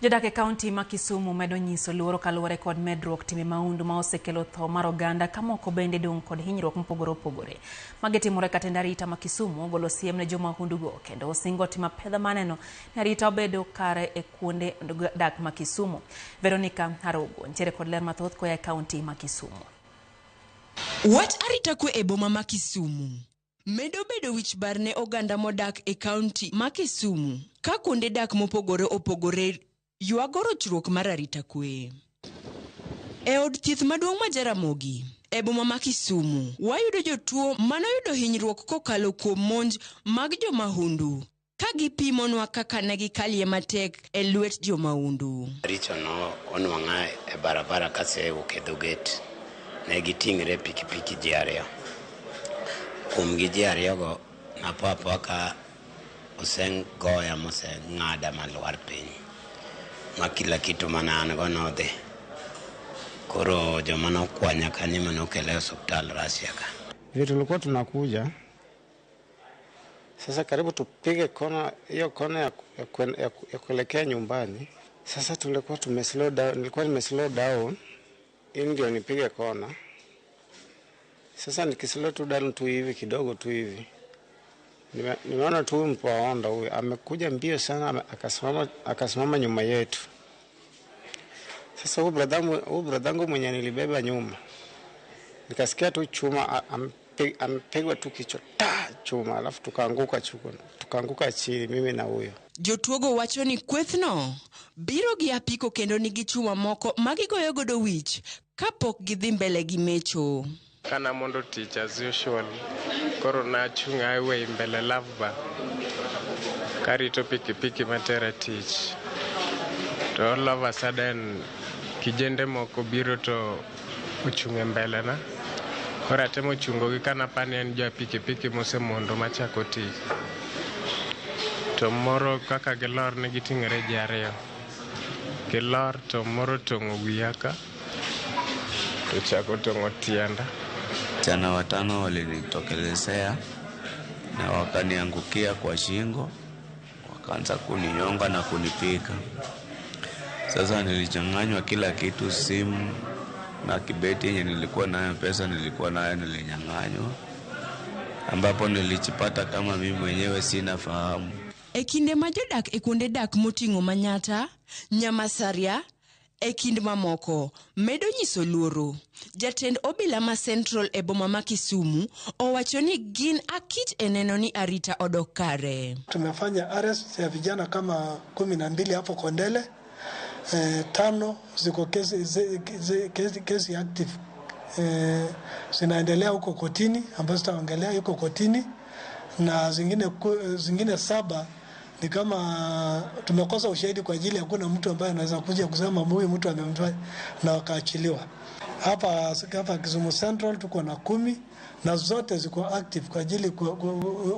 Jodak e kaunti ma Kisumu medo nyiso luoro kaluwore kod medruok timbe mahundu ma osekelo tho mar oganda ka moko bende dong' kod hinyruok mopogore opogore. Magi timore ka tend arita ma Kisumu ogolo siem ne joma mahundugo kendo osingo timo pedha maneno ni arita obedo kare e kuonde dak ma Kisumu. Veronica Harogo nitiere kod ler mathoth koya e kaunti ma Kisumu. Wach arita kwe e boma ma Kisumu medo bedo wich bar ne oganda modak e kaunti ma Kisumu ka kuonde dak mopogore opogore yuago rochruok mar arita kwe. E od thieth maduong' ma Ramogi e boma ma Kisumu wayudo jotuo manoyudo hinyruok kokalo kuom monj mag jomahundu ka gipimonwa kaka ne gikalie matek e lwet jomahundu. Richo no onwang'a e barabara kasewuok e dho gate ne giting're pikipiki ji ariyo. Kuom gi ji ariyogo napo ka osengoya moseng'ada malwar piny ma kila kitu mana an go nodhi. Koro joma nokwanya kanyo manokele e hospital Russia ka. Vitu tulikuwa tunakuja sasa karibu tupige kona hiyo kona ya kuelekea nyumbani. Sasa tulikuwa tumeslow down, nilikuwa nimeslow down ili ndio nipige kona. Sasa nikislow tu down tu hivi kidogo tu hivi, nimeona tu mtu wa Honda huyu amekuja mbio sana, akasimama nyuma yetu. Sasa huyu bradangu mwenye nilibeba nyuma, nikasikia tu chuma amepigwa tu kichwa chuma, alafu tukaanguka chini mimi na huyo. Jotuogo wacho ni kwethno biro gi apiko kendo nigi chuma moko magigoyo godo wich kapok gidhi mbele gi mecho. Kana mondo tich as usual, koro nachung' highway mbele love bar karito pikipiki matera tich, to all of a sudden kijende moko biro to ochung' mbele na. Koro atemo chungogi kana pani en jo pikipiki mosemondo machako tich, to moro kaka gilor ne giting'ore ji ariyo. Gilor to moro tong'o wiya ka to chako tong'o tienda. Jana watano walinitokelezea na wakaniangukia kwa shingo, wakaanza kuninyonga na kunipika. Sasa nilichanganywa kila kitu, simu na kibeti yenye nilikuwa nayo, pesa nilikuwa nayo nilinyang'anywa, ambapo nilijipata kama mimi mwenyewe sina fahamu. E kinde ma jodak e kuonde dak moting'o Manyata, Nyamasaria e kind mamoko medo nyiso luoro, jatend Obila ma Central e boma ma Kisumu owacho ni gin akich e neno ni arita odok kare. Tumefanya arrest ya vijana kama 12 hapo Kondele, 5 ziko kesi active, zinaendelea huko kotini ambazo tutaongelea yuko kotini, na zingine 7 ni kama tumekosa ushahidi kwa ajili hakuna mtu ambaye anaweza kuja kusema huyu mtu amemfanya na wakaachiliwa. Hapa Kisumu Central tuko na 10 na zote ziko active kwa ajili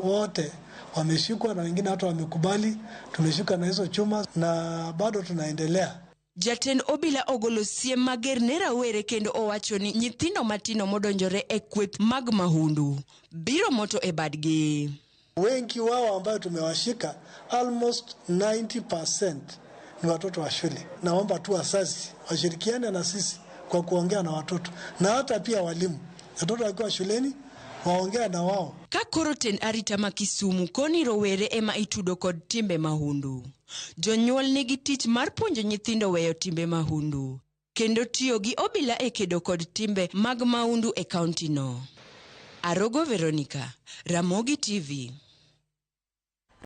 wote wameshikwa na wengine hata wamekubali tumeshika na hizo chuma na bado tunaendelea. Jatend Obila ogolo siem mager ne rawere kendo owacho ni nyithindo matino modonjore e kweth mag mahundu biro moto e badgi. Wengi wao ambao tumewashika almost 90% ni watoto wa shule. Naomba tu wazazi washirikiane na sisi kwa kuongea na watoto na hata pia walimu. Watoto wakiwa shuleni waongea na wao. Ka koro ten arita ma Kisumu koni rowere ema itudo kod timbe mahundu. Jonyuol nigi tich mar puonjo nyithindo weyo timbe mahundu kendo tiyo gi obila e kedo kod timbe mag mahundu e kaunti no. Arogo Veronica, Ramogi TV.